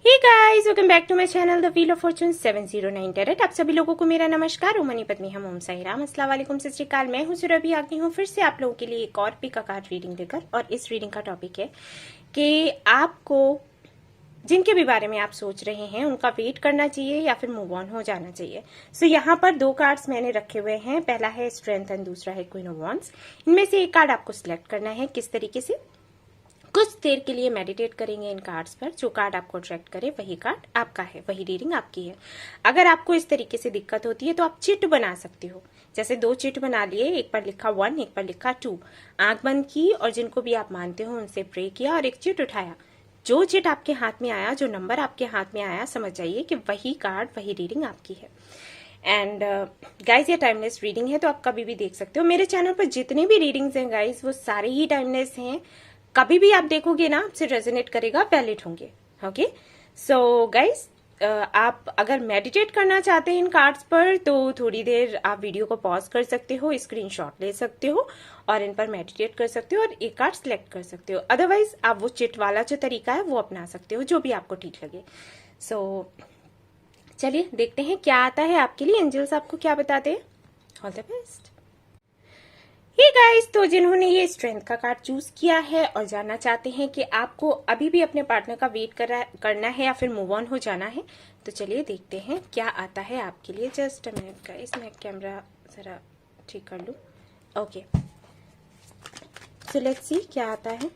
Hey guys, welcome back to my channel the wheel of fortune 709 tarot. आप सभी लोगों को मेरा नमस्कार। ओमनी पत्नी हम ओम साई राम, अस्सलाम वालेकुम, सत श्री अकाल। मैं हूं सुरभि, आ गई हूं फिर से आप लोगों के लिए एक और पिक कार्ड रीडिंग लेकर। और इस रीडिंग का टॉपिक है कि आपको जिनके भी बारे में आप सोच रहे हैं उनका वेट करना चाहिए या फिर मूव ऑन हो जाना चाहिए। सो यहाँ पर दो कार्ड्स मैंने रखे हुए हैं। पहला है स्ट्रेंथ एंड दूसरा है क्वीन ऑफ वांड्स। इनमें से एक कार्ड आपको सिलेक्ट करना है। किस तरीके से? कुछ देर के लिए मेडिटेट करेंगे इन कार्ड्स पर। जो कार्ड आपको अट्रैक्ट करे वही कार्ड आपका है, वही रीडिंग आपकी है। अगर आपको इस तरीके से दिक्कत होती है तो आप चिट बना सकते हो। जैसे दो चिट बना लिए, एक पर लिखा 1, एक पर लिखा 2। आंख बंद की और जिनको भी आप मानते हो उनसे प्रे किया और एक चिट उठाया। जो चिट आपके हाथ में आया, जो नंबर आपके हाथ में आया, समझ जाइए कि वही कार्ड, वही रीडिंग आपकी है। एंड गाइज ये टाइमलेस रीडिंग है तो आप कभी भी देख सकते हो। मेरे चैनल पर जितने भी रीडिंग्स हैं गाइज वो सारे ही टाइमलेस हैं। कभी भी आप देखोगे ना, आपसे रेजोनेट करेगा, वैलिड होंगे। ओके, सो गाइज आप अगर मेडिटेट करना चाहते हैं इन कार्ड्स पर तो थोड़ी देर आप वीडियो को पॉज कर सकते हो, स्क्रीनशॉट ले सकते हो और इन पर मेडिटेट कर सकते हो और एक कार्ड सिलेक्ट कर सकते हो। अदरवाइज आप वो चिट वाला जो तरीका है वो अपना सकते हो, जो भी आपको ठीक लगे। सो चलिए देखते हैं क्या आता है आपके लिए। एंजल्स आपको क्या बताते हैं। All the best. Hey guys, तो जिन्होंने ये स्ट्रेंथ का कार्ड चूज किया है और जानना चाहते हैं कि आपको अभी भी अपने पार्टनर का वेट करना है या फिर मूव ऑन हो जाना है, तो चलिए देखते हैं क्या आता है आपके लिए। जस्ट अ मिनट गाइस, मैं कैमरा जरा ठीक कर लूं। ओके, सो लेट्स सी क्या आता है।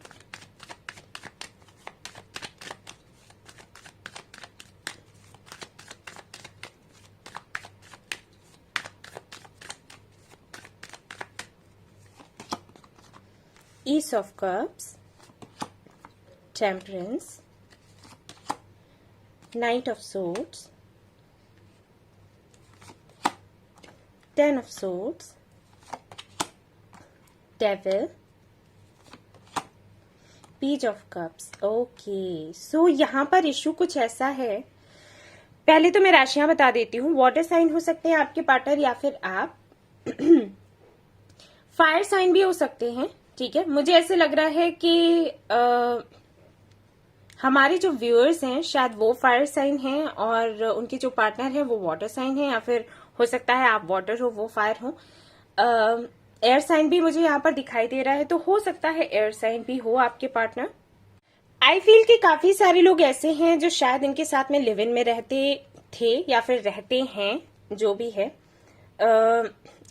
Ace of Cups, Temperance, Knight of Swords, Ten of Swords, Devil, Page of Cups। Okay, so यहाँ पर इश्यू कुछ ऐसा है। पहले तो मैं राशियां बता देती हूँ। वाटर साइन हो सकते हैं आपके पार्टनर या फिर आप फायर साइन भी हो सकते हैं। ठीक है, मुझे ऐसे लग रहा है कि हमारे जो व्यूअर्स हैं शायद वो फायर साइन हैं और उनके जो पार्टनर है वो वाटर साइन है, या फिर हो सकता है आप वाटर हो वो फायर हो। एयर साइन भी मुझे यहाँ पर दिखाई दे रहा है, तो हो सकता है एयर साइन भी हो आपके पार्टनर। आई फील कि काफी सारे लोग ऐसे हैं जो शायद इनके साथ में लिव इन में रहते थे या फिर रहते हैं, जो भी है।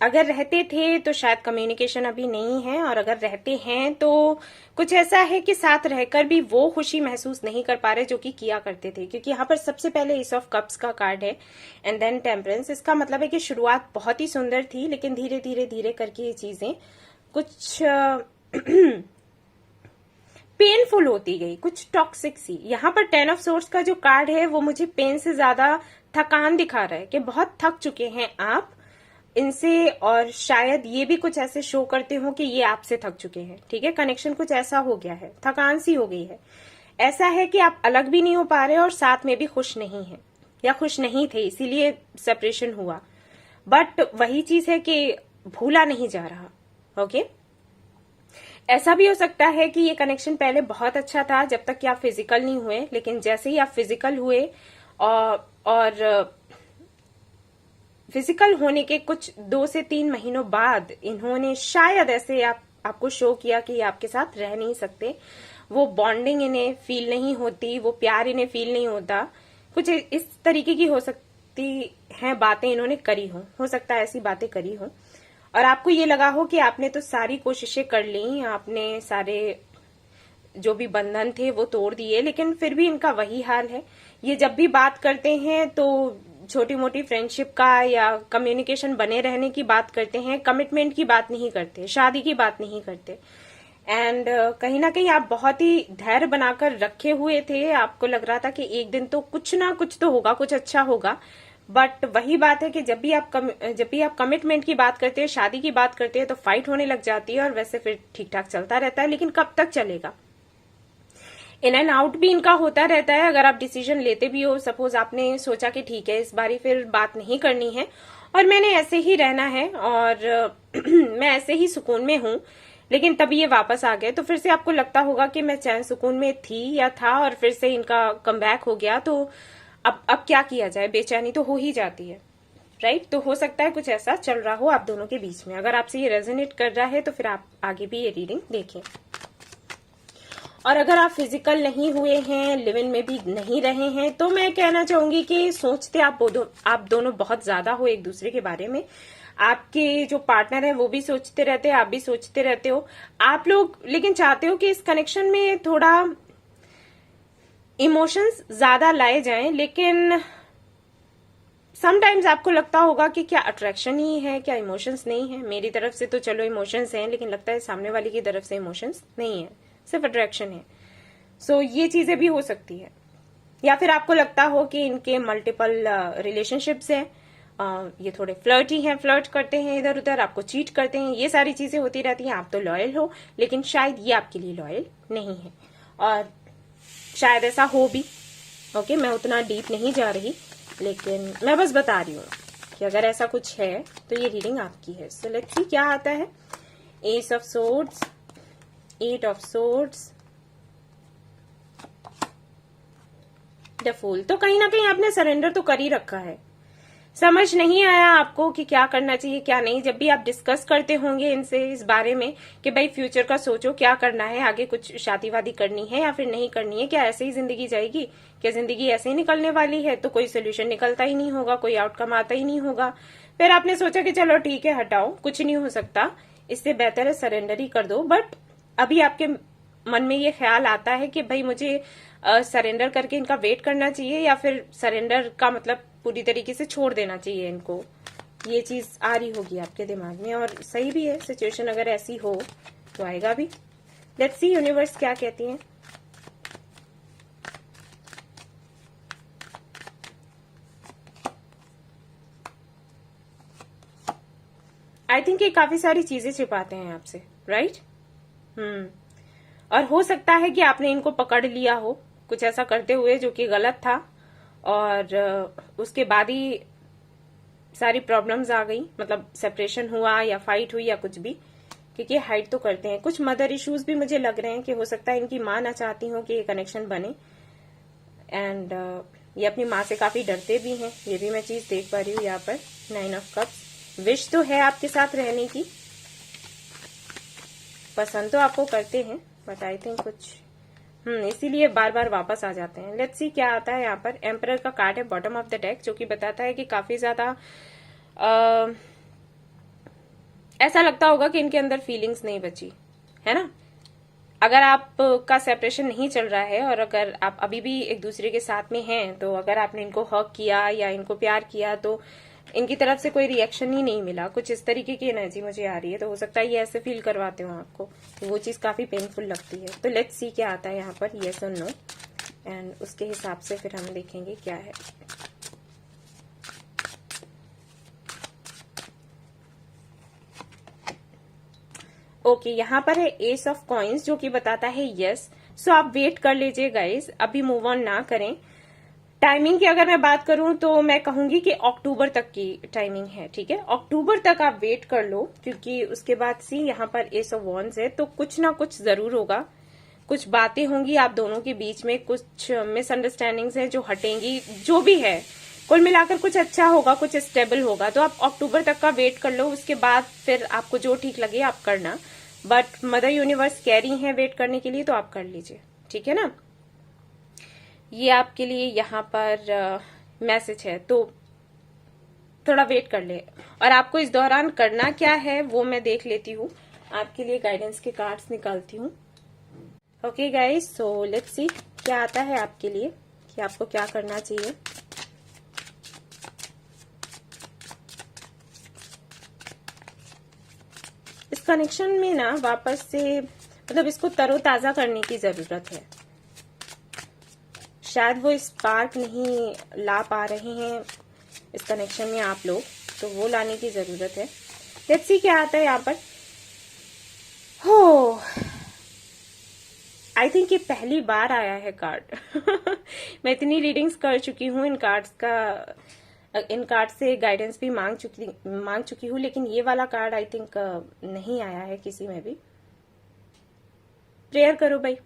अगर रहते थे तो शायद कम्युनिकेशन अभी नहीं है, और अगर रहते हैं तो कुछ ऐसा है कि साथ रहकर भी वो खुशी महसूस नहीं कर पा रहे जो कि किया करते थे। क्योंकि यहाँ पर सबसे पहले एस ऑफ कप्स का कार्ड है एंड देन टेम्परेंस। इसका मतलब है कि शुरुआत बहुत ही सुंदर थी, लेकिन धीरे धीरे धीरे करके ये चीजें कुछ पेनफुल होती गई, कुछ टॉक्सिक सी। यहाँ पर 10 ऑफ सोर्स का जो कार्ड है वो मुझे पेन से ज्यादा थकान दिखा रहा है कि बहुत थक चुके हैं आप इनसे, और शायद ये भी कुछ ऐसे शो करते हो कि ये आपसे थक चुके हैं। ठीक है, कनेक्शन कुछ ऐसा हो गया है, थकान सी हो गई है। ऐसा है कि आप अलग भी नहीं हो पा रहे और साथ में भी खुश नहीं है या खुश नहीं थे, इसीलिए सेपरेशन हुआ। बट वही चीज है कि भूला नहीं जा रहा। ओके, ऐसा भी हो सकता है कि ये कनेक्शन पहले बहुत अच्छा था जब तक कि आप फिजिकल नहीं हुए, लेकिन जैसे ही आप फिजिकल हुए और फिजिकल होने के कुछ 2 से 3 महीनों बाद इन्होंने शायद ऐसे आपको शो किया कि ये आपके साथ रह नहीं सकते। वो बॉन्डिंग इन्हें फील नहीं होती, वो प्यार इन्हें फील नहीं होता। कुछ इस तरीके की हो सकती हैं बातें इन्होंने करी हो सकता है ऐसी बातें करी हो, और आपको ये लगा हो कि आपने तो सारी कोशिशें कर ली, आपने सारे जो भी बंधन थे वो तोड़ दिए, लेकिन फिर भी इनका वही हाल है। ये जब भी बात करते हैं तो छोटी मोटी फ्रेंडशिप का या कम्युनिकेशन बने रहने की बात करते हैं, कमिटमेंट की बात नहीं करते, शादी की बात नहीं करते। एंड कहीं ना कहीं आप बहुत ही धैर्य बनाकर रखे हुए थे। आपको लग रहा था कि एक दिन तो कुछ ना कुछ तो होगा, कुछ अच्छा होगा। बट वही बात है कि जब भी आप कमिटमेंट की बात करते हैं, शादी की बात करते हैं, तो फाइट होने लग जाती है। और वैसे फिर ठीक ठाक चलता रहता है, लेकिन कब तक चलेगा? इन एंड आउट भी इनका होता रहता है। अगर आप डिसीजन लेते भी हो, सपोज आपने सोचा कि ठीक है इस बारी फिर बात नहीं करनी है और मैंने ऐसे ही रहना है और मैं ऐसे ही सुकून में हूं, लेकिन तभी ये वापस आ गए, तो फिर से आपको लगता होगा कि मैं चैन सुकून में थी या था और फिर से इनका कमबैक हो गया, तो अब क्या किया जाए, बेचैनी तो हो ही जाती है, राइट। तो हो सकता है कुछ ऐसा चल रहा हो आप दोनों के बीच में। अगर आपसे ये रेजोनेट कर रहा है तो फिर आप आगे भी ये रीडिंग देखें। और अगर आप फिजिकल नहीं हुए हैं, लिव इन में भी नहीं रहे हैं, तो मैं कहना चाहूंगी कि सोचते आप दोनों बहुत ज्यादा हो एक दूसरे के बारे में। आपके जो पार्टनर है वो भी सोचते रहते हैं, आप भी सोचते रहते हो आप लोग, लेकिन चाहते हो कि इस कनेक्शन में थोड़ा इमोशंस ज्यादा लाए जाएं, लेकिन समटाइम्स आपको लगता होगा कि क्या अट्रैक्शन ही है, क्या इमोशंस नहीं है। मेरी तरफ से तो चलो इमोशंस हैं, लेकिन लगता है सामने वाले की तरफ से इमोशंस नहीं है, सिर्फ अट्रैक्शन है। सो ये चीजें भी हो सकती है। या फिर आपको लगता हो कि इनके मल्टीपल रिलेशनशिप्स हैं, ये थोड़े फ्लर्टी हैं, फ्लर्ट करते हैं इधर उधर, आपको चीट करते हैं, ये सारी चीजें होती रहती हैं। आप तो लॉयल हो, लेकिन शायद ये आपके लिए लॉयल नहीं है, और शायद ऐसा हो भी। ओके, मैं उतना डीप नहीं जा रही, लेकिन मैं बस बता रही हूँ कि अगर ऐसा कुछ है तो ये रीडिंग आपकी है। सो लेट्स सी क्या आता है। Ace of swords, 8 of swords, the fool. तो कहीं ना कहीं आपने सरेंडर तो कर ही रखा है। समझ नहीं आया आपको कि क्या करना चाहिए क्या नहीं। जब भी आप डिस्कस करते होंगे इनसे इस बारे में कि भाई फ्यूचर का सोचो, क्या करना है आगे, कुछ शादी वादी करनी है या फिर नहीं करनी है, क्या ऐसे ही जिंदगी जाएगी, क्या जिंदगी ऐसे ही निकलने वाली है, तो कोई सोल्यूशन निकलता ही नहीं होगा, कोई आउटकम आता ही नहीं होगा। फिर आपने सोचा कि चलो ठीक है, हटाओ, कुछ नहीं हो सकता, इससे बेहतर है सरेंडर ही कर दो। बट अभी आपके मन में ये ख्याल आता है कि भाई मुझे सरेंडर करके इनका वेट करना चाहिए, या फिर सरेंडर का मतलब पूरी तरीके से छोड़ देना चाहिए इनको। ये चीज आ रही होगी आपके दिमाग में, और सही भी है। सिचुएशन अगर ऐसी हो तो आएगा भी। लेट्स सी यूनिवर्स क्या कहती है। आई थिंक ये काफी सारी चीजें छिपाते हैं आपसे, राइट। और हो सकता है कि आपने इनको पकड़ लिया हो कुछ ऐसा करते हुए जो कि गलत था, और उसके बाद ही सारी प्रॉब्लम्स आ गई, मतलब सेपरेशन हुआ या फाइट हुई या कुछ भी, क्योंकि हाइड तो करते हैं। कुछ मदर इश्यूज भी मुझे लग रहे हैं कि हो सकता है इनकी माँ ना चाहती हो कि ये कनेक्शन बने, एंड ये अपनी माँ से काफी डरते भी हैं। ये भी मैं चीज देख पा रही हूँ यहाँ पर। 9 ऑफ कप्स, विश तो है आपके साथ रहने की, पसंद तो आपको करते हैं, बट आई थिंक कुछ इसीलिए बार बार वापस आ जाते हैं। लेट्स सी क्या आता है यहाँ पर। एम्परर का कार्ड है बॉटम ऑफ द डेक, जो कि बताता है कि काफी ज्यादा ऐसा लगता होगा कि इनके अंदर फीलिंग्स नहीं बची है ना। अगर आपका सेपरेशन नहीं चल रहा है और अगर आप अभी भी एक दूसरे के साथ में हैं, तो अगर आपने इनको हक किया या इनको प्यार किया तो इनकी तरफ से कोई रिएक्शन ही नहीं मिला, कुछ इस तरीके की एनर्जी मुझे आ रही है। तो हो सकता है ये ऐसे फील करवाते हो आपको, वो चीज काफी पेनफुल लगती है। तो लेट्स सी क्या आता है यहाँ पर, येस और नो, एंड उसके हिसाब से फिर हम देखेंगे क्या है। ओके, यहाँ पर है एस ऑफ कॉइंस, जो कि बताता है यस। सो आप वेट कर लीजिए गाइस, अभी मूव ऑन ना करें। टाइमिंग की अगर मैं बात करूं तो मैं कहूंगी कि अक्टूबर तक की टाइमिंग है, ठीक है। अक्टूबर तक आप वेट कर लो, क्योंकि उसके बाद सी यहाँ पर एस ऑफ वॉन्ड्स है, तो कुछ ना कुछ जरूर होगा, कुछ बातें होंगी आप दोनों के बीच में, कुछ मिसअंडरस्टैंडिंग्स हैं जो हटेंगी, जो भी है कुल मिलाकर कुछ अच्छा होगा, कुछ स्टेबल होगा। तो आप अक्टूबर तक का वेट कर लो, उसके बाद फिर आपको जो ठीक लगे आप करना। बट मदर यूनिवर्स कह रही है वेट करने के लिए, तो आप कर लीजिए, ठीक है ना। ये आपके लिए यहाँ पर मैसेज है, तो थोड़ा वेट कर ले। और आपको इस दौरान करना क्या है वो मैं देख लेती हूँ, आपके लिए गाइडेंस के कार्ड्स निकालती हूँ। Okay guys, so let's see क्या आता है आपके लिए, कि आपको क्या करना चाहिए। इस कनेक्शन में ना वापस से मतलब इसको तरोताजा करने की जरूरत है। शायद वो स्पार्क नहीं ला पा रहे हैं इस कनेक्शन में आप लोग, तो वो लाने की जरूरत है। लेट्स सी क्या आता है यहाँ पर। हो, आई थिंक ये पहली बार आया है कार्ड मैं इतनी रीडिंग्स कर चुकी हूँ इन कार्ड से गाइडेंस भी मांग चुकी हूँ, लेकिन ये वाला कार्ड आई थिंक नहीं आया है किसी में भी। प्रेयर करो भाई,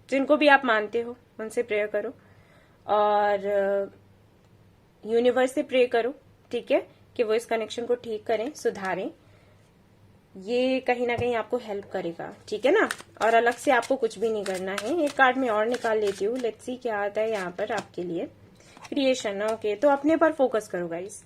जिनको भी आप मानते हो उनसे प्रेयर करो, और यूनिवर्स से प्रे करो, ठीक है, कि वो इस कनेक्शन को ठीक करें, सुधारें। ये कहीं ना कहीं आपको हेल्प करेगा, ठीक है ना। और अलग से आपको कुछ भी नहीं करना है। एक कार्ड में और निकाल लेती हूँ, लेट्स सी क्या आता है यहाँ पर आपके लिए। क्रिएशन, ओके, तो अपने पर फोकस करो गाइस,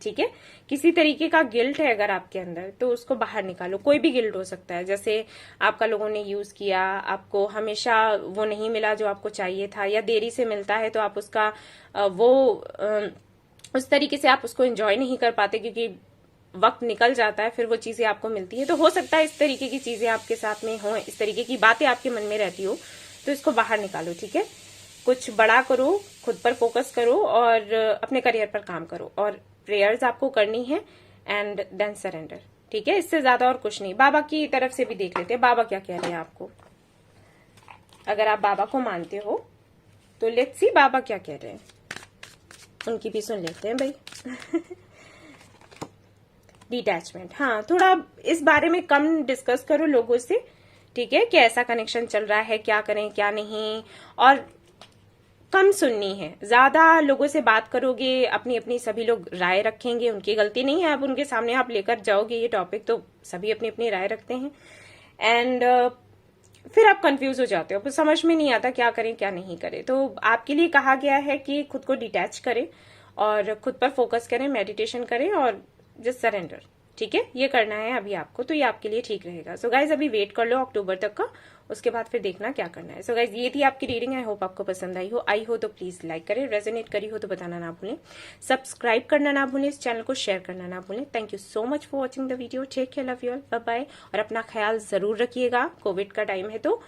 ठीक है। किसी तरीके का गिल्ट है अगर आपके अंदर, तो उसको बाहर निकालो। कोई भी गिल्ट हो सकता है, जैसे आपका लोगों ने यूज किया, आपको हमेशा वो नहीं मिला जो आपको चाहिए था, या देरी से मिलता है तो आप उसका उस तरीके से आप उसको एंजॉय नहीं कर पाते, क्योंकि वक्त निकल जाता है, फिर वो चीजें आपको मिलती है। तो हो सकता है इस तरीके की चीजें आपके साथ में हो, इस तरीके की बातें आपके मन में रहती हो, तो इसको बाहर निकालो, ठीक है। कुछ बड़ा करो, खुद पर फोकस करो, और अपने करियर पर काम करो, और प्रेयर्स आपको करनी है, एंड देन सरेंडर, ठीक है। इससे ज्यादा और कुछ नहीं। बाबा की तरफ से भी देख लेते हैं, बाबा क्या कह रहे हैं आपको। अगर आप बाबा को मानते हो तो लेट्स सी बाबा क्या कह रहे हैं, उनकी भी सुन लेते हैं भाई। डिटैचमेंट, हाँ, थोड़ा इस बारे में कम डिस्कस करो लोगों से, ठीक है, कि ऐसा कनेक्शन चल रहा है, क्या करें क्या नहीं, और कम सुननी है। ज्यादा लोगों से बात करोगे, अपनी अपनी सभी लोग राय रखेंगे, उनकी गलती नहीं है, आप उनके सामने आप लेकर जाओगे ये टॉपिक, तो सभी अपनी अपनी राय रखते हैं, एंड फिर आप कंफ्यूज हो जाते हो, फिर समझ में नहीं आता क्या करें क्या नहीं करें। तो आपके लिए कहा गया है कि खुद को डिटैच करें, और खुद पर फोकस करें, मेडिटेशन करें, और जस्ट सरेंडर, ठीक है, ये करना है अभी आपको, तो ये आपके लिए ठीक रहेगा। सो गाइज अभी वेट कर लो अक्टूबर तक का, उसके बाद फिर देखना क्या करना है। सो गाइज ये थी आपकी रीडिंग, आई होप आपको पसंद आई हो तो प्लीज लाइक करें, रेजोनेट करी हो तो बताना ना भूलें, सब्सक्राइब करना ना भूलें, इस चैनल को शेयर करना ना भूलें। Thank you so much for watching the video, take care, love you all, bye bye. और अपना ख्याल जरूर रखिएगा, कोविड का टाइम है तो,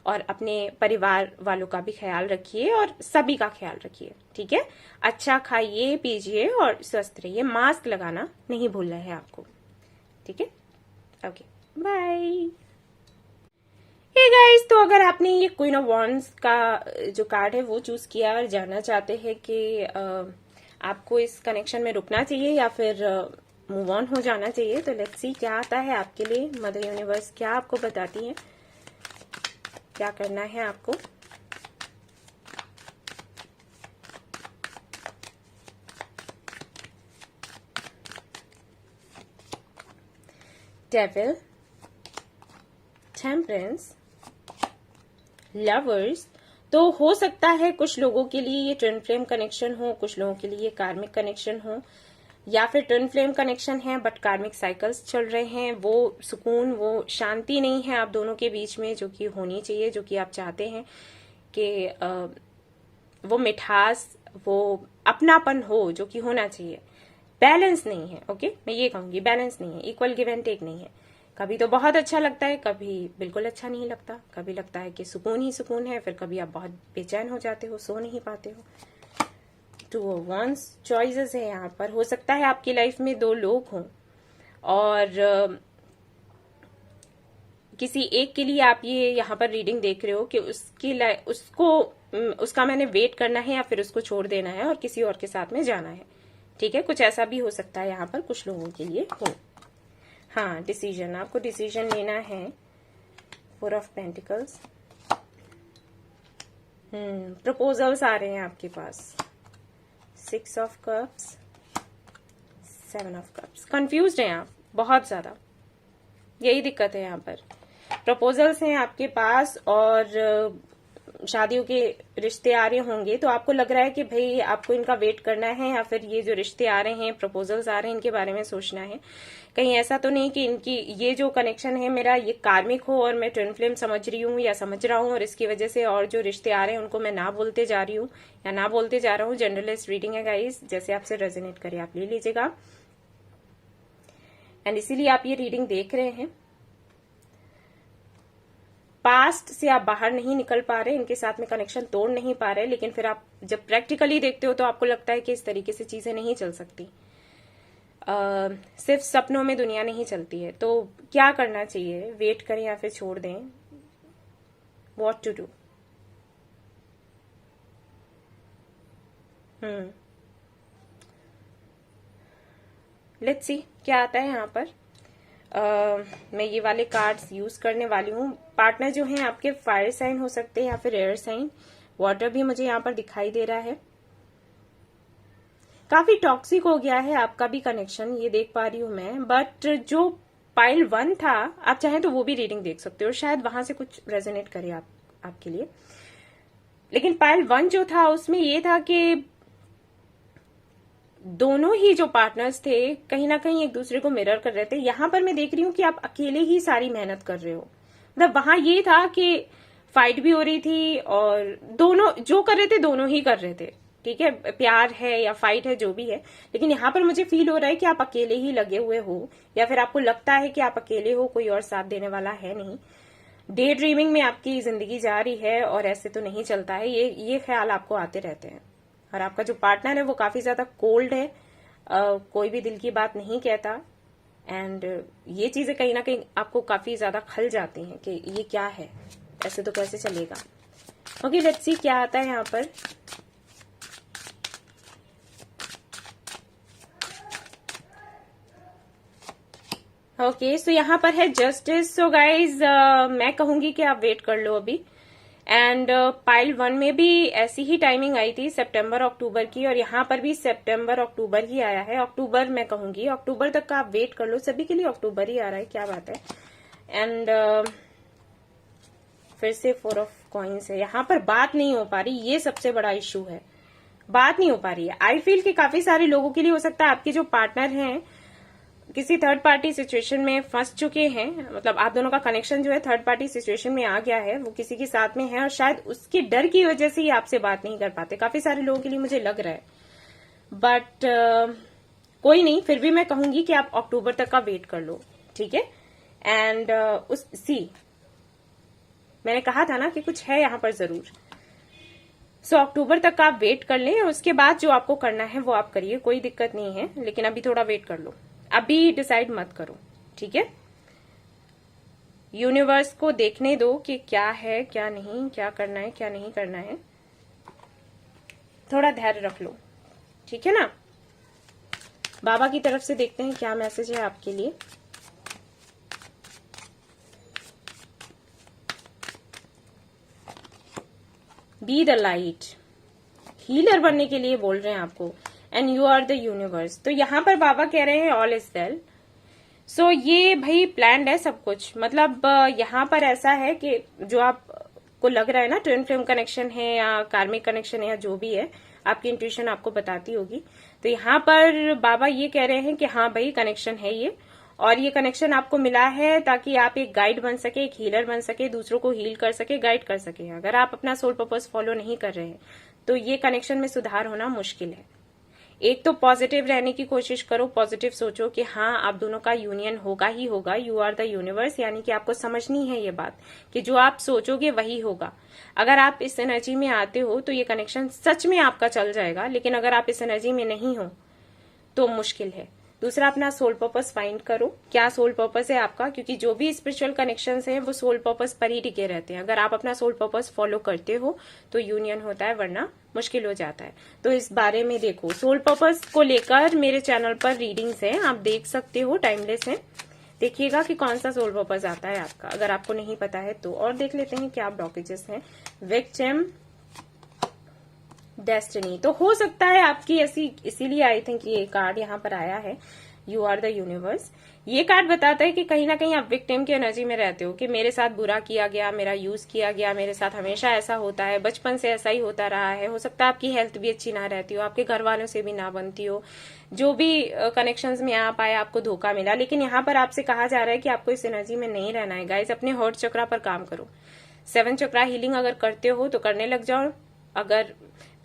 और अपने परिवार वालों का भी ख्याल रखिए, और सभी का ख्याल रखिए, ठीक है। अच्छा खाइए पीजिए और स्वस्थ रहिए, मास्क लगाना नहीं भूलना है आपको, ठीक है। Okay, bye. हे गाइस, तो अगर आपने ये क्वीन ऑफ वॉन्ड्स का जो कार्ड है वो चूज किया और जानना चाहते हैं कि आपको इस कनेक्शन में रुकना चाहिए या फिर मूव ऑन हो जाना चाहिए, तो लेट्स सी क्या आता है आपके लिए। मदर यूनिवर्स क्या आपको बताती है, क्या करना है आपको। Devil, temperance, lovers. तो हो सकता है कुछ लोगों के लिए ये ट्विन फ्लेम कनेक्शन हो, कुछ लोगों के लिए कार्मिक कनेक्शन हो, या फिर ट्विन फ्लेम कनेक्शन है बट कार्मिक साइकिल्स चल रहे हैं। वो सुकून, वो शांति नहीं है आप दोनों के बीच में, जो कि होनी चाहिए, जो कि आप चाहते हैं कि वो मिठास, वो अपनापन हो जो कि होना चाहिए। बैलेंस नहीं है, ओके, मैं ये कहूंगी बैलेंस नहीं है, इक्वल गिव एंड टेक नहीं है। कभी तो बहुत अच्छा लगता है, कभी बिल्कुल अच्छा नहीं लगता, कभी लगता है कि सुकून ही सुकून है, फिर कभी आप बहुत बेचैन हो जाते हो, सो नहीं पाते हो। टू वंस चॉइसेस है यहाँ पर। हो सकता है आपकी लाइफ में दो लोग हों, और किसी एक के लिए आप ये यहाँ पर रीडिंग देख रहे हो कि उसका मैंने वेट करना है या फिर उसको छोड़ देना है और किसी और के साथ में जाना है, ठीक है। कुछ ऐसा भी हो सकता है यहाँ पर कुछ लोगों के लिए हो। हाँ, डिसीजन, आपको डिसीजन लेना है। 4 ऑफ पेंटिकल्स, प्रपोजल्स आ रहे हैं आपके पास। 6 of cups, 7 of cups. Confused हैं आप बहुत ज्यादा, यही दिक्कत है यहाँ पर। प्रपोजल्स हैं आपके पास, और शादियों के रिश्ते आ रहे होंगे, तो आपको लग रहा है कि भाई आपको इनका वेट करना है, या फिर ये जो रिश्ते आ रहे हैं, प्रपोजल्स आ रहे हैं, इनके बारे में सोचना है। कहीं ऐसा तो नहीं कि इनकी ये जो कनेक्शन है मेरा ये कार्मिक हो और मैं ट्विन फ्लेम समझ रही हूँ या समझ रहा हूँ, और इसकी वजह से और जो रिश्ते आ रहे हैं उनको मैं ना बोलते जा रही हूँ या ना बोलते जा रहा हूँ। जनरलाइज रीडिंग है गाइस, जैसे आपसे रेजोनेट करे आप ले लीजिएगा, एंड इसीलिए आप ये रीडिंग देख रहे हैं। पास्ट से आप बाहर नहीं निकल पा रहे, इनके साथ में कनेक्शन तोड़ नहीं पा रहे, लेकिन फिर आप जब प्रैक्टिकली देखते हो तो आपको लगता है कि इस तरीके से चीजें नहीं चल सकती। सिर्फ सपनों में दुनिया नहीं चलती है। तो क्या करना चाहिए, वेट करें या फिर छोड़ दें, what to do. Let's see क्या आता है यहाँ पर। मैं ये वाले कार्ड्स यूज करने वाली हूँ। पार्टनर जो हैं आपके फायर साइन हो सकते हैं या फिर एयर साइन। वाटर भी मुझे यहाँ पर दिखाई दे रहा है। काफी टॉक्सिक हो गया है आपका भी कनेक्शन, ये देख पा रही हूं मैं। बट जो पाइल 1 था, आप चाहें तो वो भी रीडिंग देख सकते हो, शायद वहां से कुछ रेजोनेट करे आपके लिए। लेकिन पाइल 1 जो था उसमें ये था कि दोनों ही जो पार्टनर्स थे कहीं ना कहीं एक दूसरे को मिरर कर रहे थे। यहां पर मैं देख रही हूँ कि आप अकेले ही सारी मेहनत कर रहे हो। मतलब वहां ये था कि फाइट भी हो रही थी और दोनों जो कर रहे थे दोनों ही कर रहे थे, ठीक है, प्यार है या फाइट है जो भी है। लेकिन यहाँ पर मुझे फील हो रहा है कि आप अकेले ही लगे हुए हो, या फिर आपको लगता है कि आप अकेले हो, कोई और साथ देने वाला है नहीं। डे ड्रीमिंग में आपकी जिंदगी जा रही है और ऐसे तो नहीं चलता है। ये ख्याल आपको आते रहते हैं। और आपका जो पार्टनर है वो काफी ज्यादा कोल्ड है, कोई भी दिल की बात नहीं कहता। एंड ये चीजें कहीं ना कहीं आपको काफी ज्यादा खल जाती हैं कि ये क्या है, ऐसे तो कैसे चलेगा। ओके, लेट्स सी क्या आता है यहाँ पर। ओके, सो यहाँ पर है जस्टिस। सो गाइज मैं कहूंगी कि आप वेट कर लो अभी। एंड पाइल 1 में भी ऐसी ही टाइमिंग आई थी, सितंबर अक्टूबर की, और यहाँ पर भी सितंबर अक्टूबर ही आया है। अक्टूबर मैं कहूंगी, अक्टूबर तक का आप वेट कर लो। सभी के लिए अक्टूबर ही आ रहा है, क्या बात है। एंड फिर से 4 ऑफ कॉइन्स है। यहाँ पर बात नहीं हो पा रही, ये सबसे बड़ा इश्यू है, बात नहीं हो पा रही है। आई फील कि काफी सारे लोगों के लिए हो सकता है आपके जो पार्टनर हैं किसी थर्ड पार्टी सिचुएशन में फंस चुके हैं। मतलब आप दोनों का कनेक्शन जो है थर्ड पार्टी सिचुएशन में आ गया है, वो किसी के साथ में है और शायद उसके डर की वजह से ही आपसे बात नहीं कर पाते। काफी सारे लोगों के लिए मुझे लग रहा है। बट कोई नहीं, फिर भी मैं कहूंगी कि आप अक्टूबर तक का वेट कर लो, ठीक है। एंड मैंने कहा था ना कि कुछ है यहाँ पर जरूर। सो अक्टूबर तक का आप वेट कर लें, उसके बाद जो आपको करना है वो आप करिए, कोई दिक्कत नहीं है। लेकिन अभी थोड़ा वेट कर लो, अभी डिसाइड मत करो, ठीक है। यूनिवर्स को देखने दो कि क्या है क्या नहीं, क्या करना है क्या नहीं करना है। थोड़ा धैर्य रख लो, ठीक है ना। बाबा की तरफ से देखते हैं क्या मैसेज है आपके लिए। बी द लाइट, हीलर बनने के लिए बोल रहे हैं आपको। And you are the universe. तो यहां पर बाबा कह रहे हैं ऑल इज वेल। सो ये भाई प्लान्ड है सब कुछ। मतलब यहाँ पर ऐसा है कि जो आपको लग रहा है ना ट्विन फ्लेम कनेक्शन है या कार्मिक कनेक्शन है या जो भी है, आपकी इंट्यूशन आपको बताती होगी। तो यहाँ पर बाबा ये कह रहे हैं कि हाँ भाई कनेक्शन है ये, और ये कनेक्शन आपको मिला है ताकि आप एक गाइड बन सके, एक हीलर बन सके, दूसरों को हील कर सके, गाइड कर सके। अगर आप अपना सोल पर्पस फॉलो नहीं कर रहे हैं तो ये कनेक्शन में सुधार होना मुश्किल है। एक तो पॉजिटिव रहने की कोशिश करो, पॉजिटिव सोचो कि हाँ आप दोनों का यूनियन होगा ही होगा। यू आर द यूनिवर्स, यानी कि आपको समझनी है ये बात कि जो आप सोचोगे वही होगा। अगर आप इस एनर्जी में आते हो तो ये कनेक्शन सच में आपका चल जाएगा, लेकिन अगर आप इस एनर्जी में नहीं हो तो मुश्किल है। दूसरा, अपना सोल पर्पस फाइंड करो, क्या सोल पर्पस है आपका, क्योंकि जो भी स्पिरिचुअल कनेक्शंस हैं वो सोल पर्पस पर ही टिके रहते हैं। अगर आप अपना सोल पर्पस फॉलो करते हो तो यूनियन होता है, वरना मुश्किल हो जाता है। तो इस बारे में देखो, सोल पर्पस को लेकर मेरे चैनल पर रीडिंग्स हैं, आप देख सकते हो, टाइमलेस है। देखिएगा कि कौन सा सोल पर्पस आता है आपका, अगर आपको नहीं पता है तो। और देख लेते हैं क्या ब्लॉकेजेस हैं। विक्टिम, डेस्टिनी, तो हो सकता है आपकी ऐसी, इसीलिए आई थिंक ये कार्ड यहाँ पर आया है, यू आर द यूनिवर्स। ये कार्ड बताता है कि कहीं ना कहीं आप विक्टिम की एनर्जी में रहते हो कि मेरे साथ बुरा किया गया, मेरा यूज किया गया, मेरे साथ हमेशा ऐसा होता है, बचपन से ऐसा ही होता रहा है। हो सकता है आपकी हेल्थ भी अच्छी ना रहती हो, आपके घर वालों से भी ना बनती हो, जो भी कनेक्शंस में आप आए आपको धोखा मिला। लेकिन यहाँ पर आपसे कहा जा रहा है कि आपको इस एनर्जी में नहीं रहना है। गाइस, अपने हर्ट चक्रा पर काम करो। 7 चक्रा हीलिंग अगर करते हो तो करने लग जाओ, अगर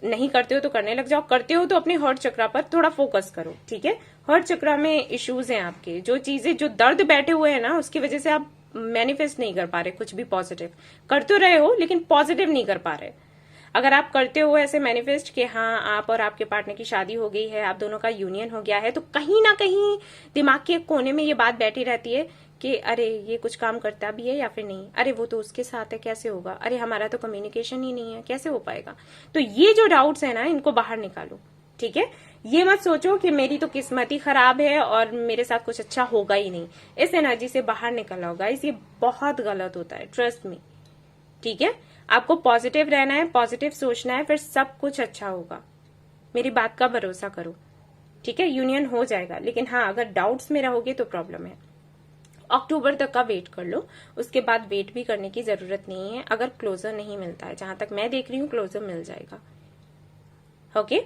नहीं करते हो तो करने लग जाओ। करते हो तो अपने हर्ट चक्रा पर थोड़ा फोकस करो, ठीक है। हर्ट चक्रा में इश्यूज हैं आपके, जो चीजें, जो दर्द बैठे हुए हैं ना, उसकी वजह से आप मैनिफेस्ट नहीं कर पा रहे कुछ भी पॉजिटिव। कर तो रहे हो लेकिन पॉजिटिव नहीं कर पा रहे। अगर आप करते हो ऐसे मैनिफेस्ट कि हाँ आप और आपके पार्टनर की शादी हो गई है, आप दोनों का यूनियन हो गया है, तो कहीं ना कहीं दिमाग के कोने में ये बात बैठी रहती है कि अरे ये कुछ काम करता भी है या फिर नहीं, अरे वो तो उसके साथ है कैसे होगा, अरे हमारा तो कम्युनिकेशन ही नहीं है कैसे हो पाएगा। तो ये जो डाउट्स है ना, इनको बाहर निकालो, ठीक है, ये मत सोचो कि मेरी तो किस्मत ही खराब है और मेरे साथ कुछ अच्छा होगा ही नहीं। इस एनर्जी से बाहर निकल आओ गाइस, ये बहुत गलत होता है, ट्रस्ट मी। ठीक है, आपको पॉजिटिव रहना है, पॉजिटिव सोचना है, फिर सब कुछ अच्छा होगा। मेरी बात का भरोसा करो। ठीक है, यूनियन हो जाएगा, लेकिन हाँ अगर डाउट्स में रहोगे तो प्रॉब्लम है। अक्टूबर तक का वेट कर लो, उसके बाद वेट भी करने की जरूरत नहीं है अगर क्लोजर नहीं मिलता है। जहां तक मैं देख रही हूँ क्लोजर मिल जाएगा। ओके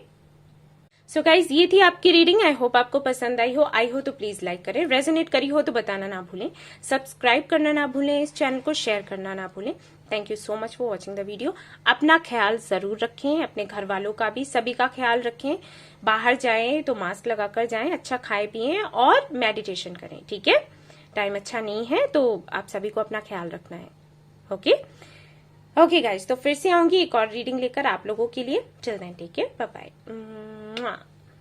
सो गाइज, ये थी आपकी रीडिंग। आई होप आपको पसंद आई हो। आई हो तो प्लीज लाइक करें, रेजोनेट करी हो तो बताना ना भूलें, सब्सक्राइब करना ना भूलें, इस चैनल को शेयर करना ना भूलें। Thank you so much for watching the video. अपना ख्याल जरूर रखें, अपने घर वालों का भी, सभी का ख्याल रखें। बाहर जाएं तो मास्क लगाकर जाएं, अच्छा खाए पिए और मेडिटेशन करें। ठीक है, टाइम अच्छा नहीं है तो आप सभी को अपना ख्याल रखना है। ओके गाइज, तो फिर से आऊंगी एक और रीडिंग लेकर आप लोगों के लिए। Till then take care, bye bye.